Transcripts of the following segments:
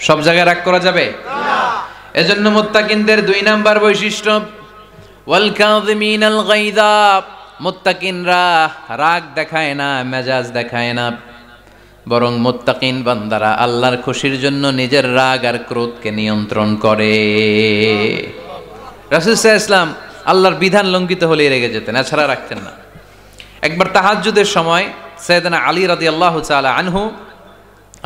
সব জায়গায় রাগ করা যাবে না। এজন্য মুত্তাকিনদের 2 নাম্বার বৈশিষ্ট্য ওয়াল কাযিমিনাল গায়যা, মুত্তাকিনরা রাগ দেখায় না, মেজাজ দেখায় না, বরং মুত্তাকিন বান্দারা আল্লাহর খুশির জন্য নিজের রাগ আর ক্রোধকে নিয়ন্ত্রণ করে। রাসূল সাল্লাল্লাহু আলাইহি ওয়াসাল্লাম আল্লাহর বিধান লঙ্ঘিত হলে রেগে যেতেন, এছাড়া রাখতেন না। একবার তাহাজ্জুদের সময় সাইয়েদনা আলী রাদিয়াল্লাহু তাআলা আনহু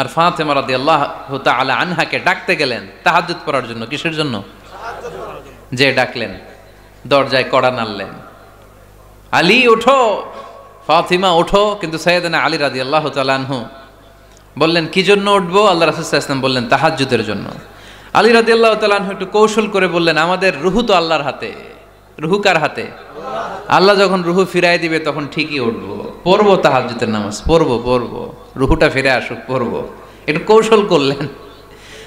আর ফাতেমা রাদিয়াল্লাহু তাআলা আনহাকে ডাকতে গেলেন তাহাজ্জুদ পড়ার জন্য। কিসের জন্য? যে ডাকলেন, দরজায় কড়া নাড়লেন, আলী ওঠো, ফাতিমা ওঠো। কিন্তু সাইয়েদনা আলী রাদিয়াল্লাহু তাআলা আনহু বললেন কি জন্য উঠবো? আল্লাহ রাসূল সাল্লাল্লাহু আলাইহি ওয়াসাল্লাম বললেন তাহাজ্জুদের জন্য। আলী রাদিয়াল্লাহু তাআলা আনহু একটু কৌশল করে বললেন, আমাদের রুহু তো আল্লাহর হাতে। রুহু কার হাতে? আল্লাহ যখন রুহু ফিরাই দিবে তখন ঠিকই উঠবো, পড়বো তাহাজ্জুদের নামাজ, পড়বো, রুহুটা ফিরে আসুক, পড়বো। একটু কৌশল করলেন।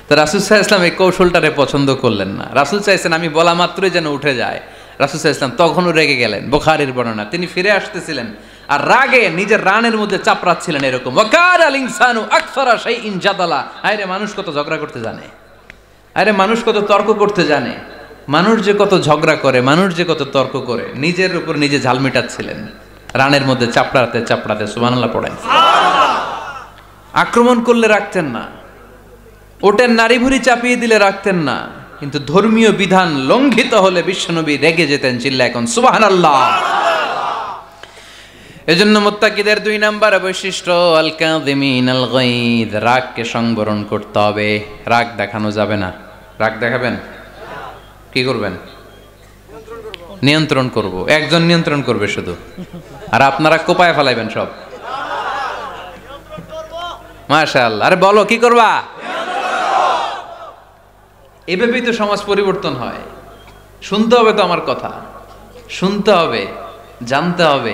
তো রাসূল সাল্লাল্লাহু আলাইহি ওয়াসাল্লাম এই কৌশলটারে পছন্দ করলেন না। রাসূল চাইছেন আমি বলা মাত্রই যেন উঠে যায়। রাসূল সাল্লাল্লাহু আলাইহি ওয়াসাল্লাম তখনও রেগে গেলেন। বুখারীর বর্ণনা, তিনি ফিরে আসতেছিলেন আর রাগে নিজের রানের মধ্যে চাপড়াচ্ছিলেন এরকম, ওয়াকারাল ইনসানু আকসারা শাইইন জাদালা। আরে মানুষ কত ঝগড়া করতে জানে, আরে মানুষ কত তর্ক করতে জানে, মানুষ যে কত ঝগড়া করে, মানুষ যে কত তর্ক করে, নিজের উপর নিজে ঝাল মেটাচ্ছিলেন রানের মধ্যে চাপড়াতে চাপড়াতে। সুবহানাল্লাহ পড়েন। আক্রমণ করলে রাখতেন না, ওটের নারী ভুঁড়ি চাপিয়ে দিলে রাখতেন না, কিন্তু ধর্মীয় বিধান লঙ্ঘিত হলে বিশ্বনবী রেগে যেতেন। চিল্লা এখন সুবহানাল্লাহ। এজন্য মুত্তাকিদের 2 নাম্বার বৈশিষ্ট্য আল কাযিমিনাল গায়দ, রাগকে সংবরণ করতে হবে, রাগ দেখানো যাবে না। রাগ দেখাবেন, কি করবেন? নিয়ন্ত্রণ করব। একজন নিয়ন্ত্রণ করবে শুধু, আর আপনারা কোপায় ফেলাইবেন সব। মাশাআল্লাহ। আরে বলো কি করবা? এভাবেই তো সমাজ পরিবর্তন হয়। শুনতে হবে তো আমার কথা, শুনতে হবে, জানতে হবে,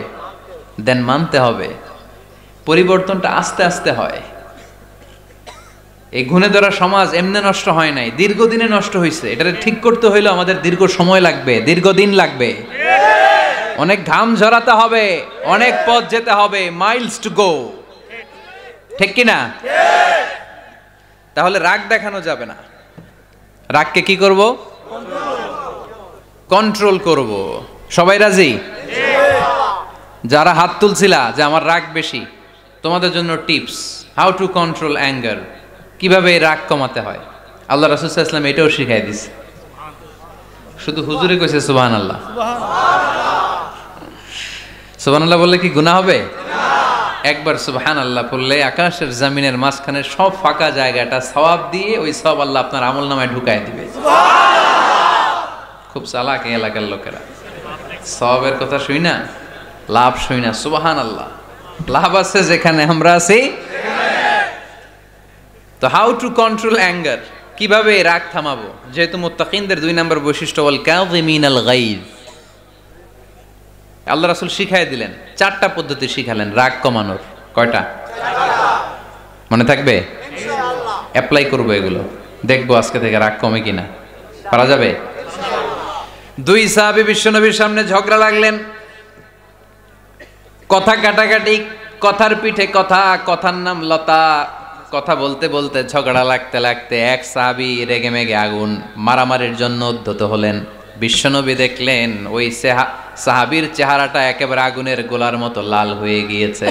দেন মানতে হবে। পরিবর্তনটা আস্তে আস্তে হয়। এই গুণে ধরা সমাজ এমনি নষ্ট হয় নাই, দীর্ঘদিনে নষ্ট হয়েছে। এটা ঠিক করতে হইলে আমাদের দীর্ঘ সময় লাগবে, দীর্ঘদিন লাগবে, অনেক ঘাম ঝরাতে হবে, অনেক পথ যেতে হবে, মাইলস টু গো। ঠিক কিনা? তাহলে রাগ দেখানো যাবে না। রাগকে কি করব? কন্ট্রোল করব। সবাই রাজি? যারা হাত তুলছিলা যে আমার রাগ বেশি, তোমাদের জন্য tips, how to control anger, কিভাবে রাগ কমাতে হয়। আল্লাহ রাসূল সাল্লাল্লাহু আলাইহি ওয়াসাল্লাম এটাও শিখাই দিয়েছে। শুধু হুজুরে কইছে সুবহানাল্লাহ। সুবহানাল্লাহ বললে কি গুনাহ হবে? একবার সুবহানাল্লাহ বললে আকাশের জমিনের মাঝখানে সব ফাঁকা জায়গাটা সওয়াব দিয়ে ওই সওয়াব আল্লাহ আপনার আমলনামায় ঢুকায় দিবে। খুব চালাক এই এলাকার লোকেরা, সওয়াবের কথা শুই না, লাভ শুই না। সুবহানাল্লাহ, লাভ আছে যেখানে আমরা আছি। তো হাউ টু কন্ট্রোল অ্যাঙ্গার, কিভাবে রাগ থামাবো? যেহেতু মুত্তাকিনদের 2 নাম্বার বৈশিষ্ট্য ওয়াল কাযিমিনাল গায়জ, আল্লাহ রাসূল শিখাই দিলেন 4টা পদ্ধতি শিখালেন রাগ কমানোর। কয়টা? মনে থাকবে? ইনশাআল্লাহ অ্যাপ্লাই করব এগুলো, দেখবো আজকে থেকে রাগ কমে কিনা। পারা যাবে? 2 সাহাবী বিশ্বনবীর সামনে ঝগড়া লাগলেন, কথা কাটাকাটি, কথার পিঠে কথা, কথার নাম লতা। কথা বলতে বলতে ঝগড়া লাগতে লাগতে এক সাহাবী রেগে মেগে আগুন, মারামারির জন্য উদ্যত হলেন। বিশ্বনবী দেখলেন ওই সাহাবীর চেহারাটা একেবারে আগুনের গোলার মতো লাল হয়ে গিয়েছে।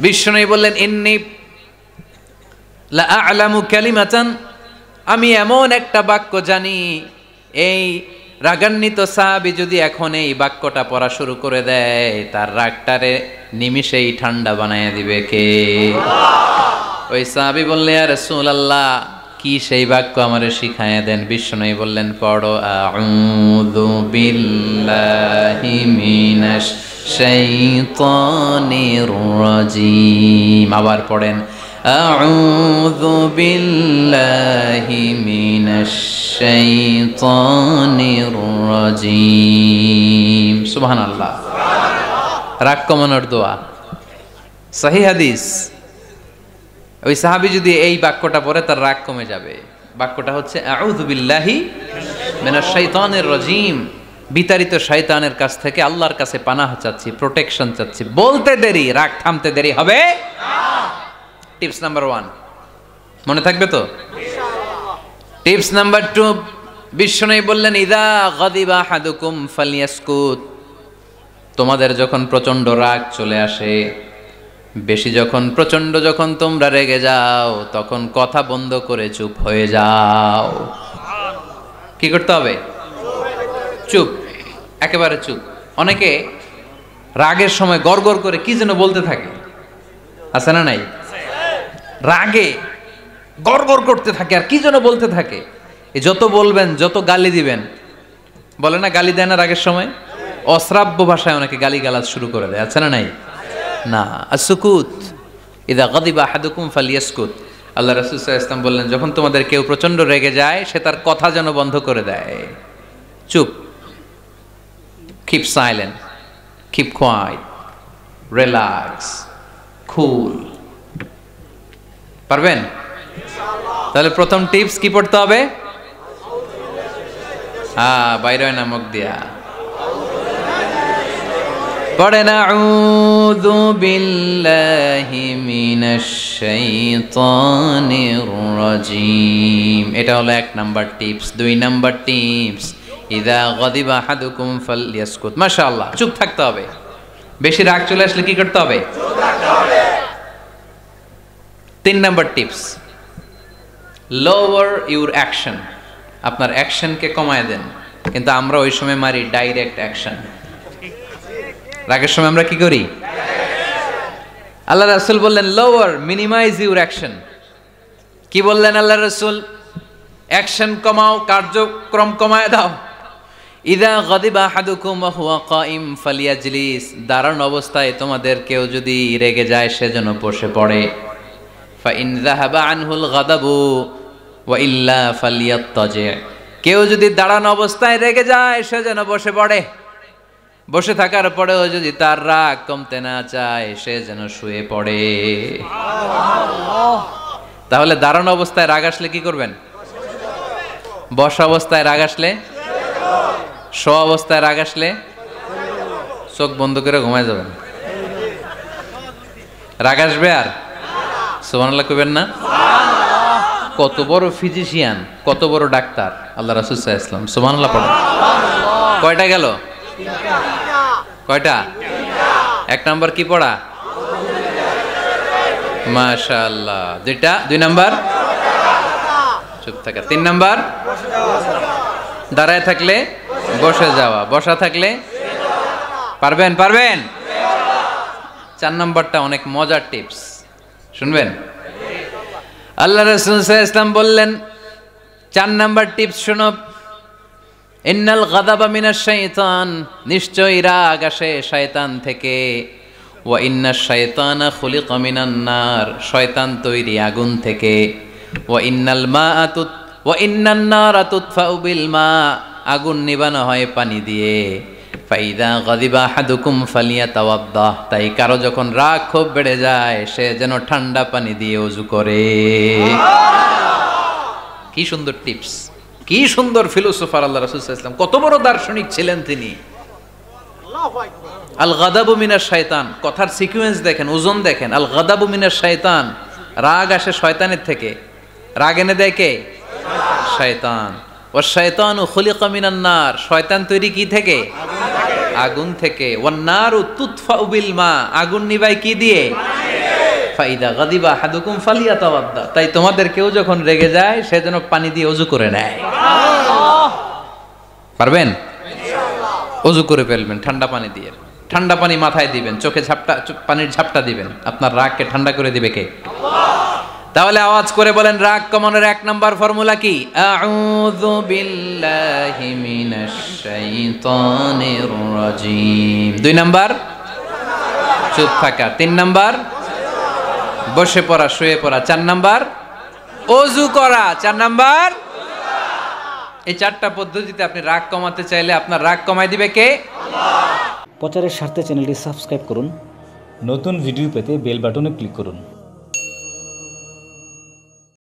বিশ্বনবী বললেন, ইন্নী লা আ'লামু কালিমাতান, আমি এমন একটা বাক্য জানি, এই রাগান্বিত সাহাবী যদি এখন এই বাক্যটা পড়া শুরু করে দেয়, তার রাগটারে নিমিষেই ঠান্ডা বানায় দিবে কে? ওই সাহাবী বললেন, ইয়া রাসূলুল্লাহ, কি সেই বাক্য আমারে শিখায়া দেন। বিশ্বনবী বললেন, পড়ো আউযু বিল্লাহি মিনাশ শাইতানির রাজিম। আবার পড়েন আউযু বিল্লাহি মিনাশ শাইতানির রাজিম। সুবহানাল্লাহ। রাগ কমানোর দোয়া, সহিহ হাদিস। ওই সাহাবী যদি এই বাক্যটা পড়ে তার রাগ কমে যাবে। বাক্যটা হচ্ছে আউযু বিল্লাহি মিনাশ শাইতানির রাজিম, বিতাড়িত শয়তানের কাছ থেকে আল্লাহর কাছে পানাহ চাচ্ছি, প্রোটেকশন চাচ্ছি। বলতে দেরি, রাগ থামতে দেরি হবে না। টিপস নাম্বার 1 মনে থাকবে তো? ইনশাআল্লাহ। টিপস নাম্বার 2, বিশ্বনবী বললেন ইদা গাদিবা আহাদুকুম ফালিয়াসকুত। তোমাদের যখন প্রচন্ড রাগ চলে আসে, বেশি যখন প্রচন্ড যখন তোমরা রেগে যাও, তখন কথা বন্ধ করে চুপ হয়ে যাও। কি করতে হবে? চুপ, একেবারে চুপ। অনেকে রাগের সময় গড়গড় করে কি যেন বলতে থাকে, আছে না নাই? রাগে গড়গড় করতে থাকে আর কি যেন বলতে থাকে। এই যত বলবেন, যত গালি দিবেন, বলে না গালি দেয় না রাগের সময়, অশ্রাব্য ভাষায় অনেকে গালি গালাজ শুরু করে দেয়, আছে না নাই? না, আসুকুত, ইদা গাদিবা আহাদুকুম ফালিয়াসকুত। আল্লাহ রাসূল সাল্লাল্লাহু আলাইহি ওয়াসাল্লাম বললেন, যখন তোমাদের কেউ প্রচন্ড রেগে যায়, সে তার কথা যেন বন্ধ করে দেয়। চুপ, keep silent, keep quiet, relax, cool. পারবেন? তাহলে প্রথম টিপস কি পড়তে হবে? বাইরে নামক দিয়া পড়েন আউযু বিল্লাহি মিনাশ শাইতানির রাজীম। এটা হলো 1 নাম্বার টিপস। 2 নাম্বার টিপস, ইযা গাদিবা আহাদুকুম ফালইয়াসকুত। মাশাআল্লাহ, চুপ থাকতে হবে। বেশি রাগ চলে আসলে কি করতে হবে? চুপ থাকতে হবে। 3 number tips, lower your action. আপনার অ্যাকশনকে কমায় দেন। কিন্তু আমরা ওই সময় মারি ডাইরেক্ট অ্যাকশন। রাগের সময় আমরা কি করি? আল্লাহ রাসূল বললেন লোয়ার, মিনিমাইজ ইউর অ্যাকশন। কি বললেন আল্লাহ রাসূল? অ্যাকশন কমাও, কার্যক্রম কমায় দাও। ইযা গাদিবা আহাদুকুম ওয়া হুয়া কাইম ফালিয়াজলিস। দাঁড়ানো অবস্থায় তোমাদের কেউ যদি রেগে যায়, সে যেন বসে পড়ে। ফাইন যাহাবা আনহুল গাদাবু ওয়া ইল্লা ফালিয়াত্তাজি। কেউ যদি দাঁড়ানো অবস্থায় রেগে যায়, সে যেন বসে পড়ে। বসে থাকার পরেও যদি তার রাগ কমতে না চায়, সে যেন শুয়ে পড়ে। তাহলে দাঁড়ানো অবস্থায় রাগ আসলে কি করবেন? বসা অবস্থায় রাগ আসলে, শোয়া অবস্থায় রাগ আসলে চোখ বন্ধ করে ঘুমায় যাবেন। রাগ আসবে আর সুবহানাল্লাহ কইবেন না? কত বড় ফিজিশিয়ান, কত বড় ডাক্তার আল্লাহ রাসূল সাল্লাল্লাহু আলাইহি ওয়াসাল্লাম। সুবহানাল্লাহ পড়েন। কয়টা গেল? কয়টা? 1 নাম্বার কি পড়া? মাশাআল্লাহ। 2 নাম্বার চুপ থাকা। 3 নাম্বার দাঁড়ায় থাকলে বসে যাওয়া, বসা থাকলে পারবেন? 4 নাম্বারটা অনেক মজার টিপস, শুনবেন? আল্লাহ রাসূল সাল্লাল্লাহু আলাইহি ওয়াসাল্লাম বললেন 4 নাম্বার টিপস শোনো। ইন্নাল গাদাবা মিনাশ শাইতান। নিশ্চয়ই রাগ আসে শয়তান থেকে। ওয়া ইন্নাশ শাইতানা খুলিকা মিনান নার। শয়তান তৈরি আগুন থেকে। ওয়া ইন্নান নারা তুতফাউ বিল মা। আগুন নিবানো হয় পানি দিয়ে। ফাইদা গাদিবা আহাদুকুম ফালিয়াতাওয়াদ্দাহ। তাই কারো যখন রাগ খুব বেড়ে যায়, সে যেন ঠান্ডা পানি দিয়ে ওযু করে। কি সুন্দর টিপস, কি সুন্দর ফিলোসোফার আল্লাহ রাসূল সাল্লাল্লাহু আলাইহি ওয়াসাল্লাম। কত বড় দার্শনিক ছিলেন তিনি। আল গাদাবু মিনাশ শাইতান, কথার সিকোয়েন্স দেখেন, ওজন দেখেন। আল গাদাবু মিনাশ শাইতান, রাগ আসে শয়তানের থেকে। রাগ এনে দেয় কে? শয়তান। ওয়া শাইতানু খুলিকা মিনান নার। শয়তান তৈরি কি থেকে? আগুন থেকে। ওয়ান নারু তুতফাউ বিল মা। আগুন নিভায় কি দিয়ে? ফাইদা গাদিবা আহাদুকুম ফালিয়াতাওয়াদ্দা। তাই তোমাদের কেউ যখন রেগে যায়, সে যেন পানি দিয়ে ওযু করে নেয়। পারবেন? ওযু করে ফেলবেন ঠান্ডা পানি দিয়ে। ঠান্ডা পানি মাথায় দিবেন, চোখে পানির ঝাপটা দিবেন। আপনার রাগকে ঠান্ডা করে দিবে কে? তাহলে আওয়াজ করে বলেন রাগ কমানোর 1 নাম্বার ফর্মুলা কি? আউযু বিল্লাহি মিনাশ শাইতানির রাজীম। 2 নাম্বার চুপ থাকা। 3 নাম্বার বসে পড়া, শুয়ে পড়া। 4 নাম্বার ওযু করা। 4 নাম্বার। এই 4টা পদ্ধতিতে আপনি রাগ কমাতে চাইলে আপনার রাগ কমায় দিবে কে? প্রচারের স্বার্থে চ্যানেলটি সাবস্ক্রাইব করুন। নতুন ভিডিও পেতে বেল বাটনে ক্লিক করুন।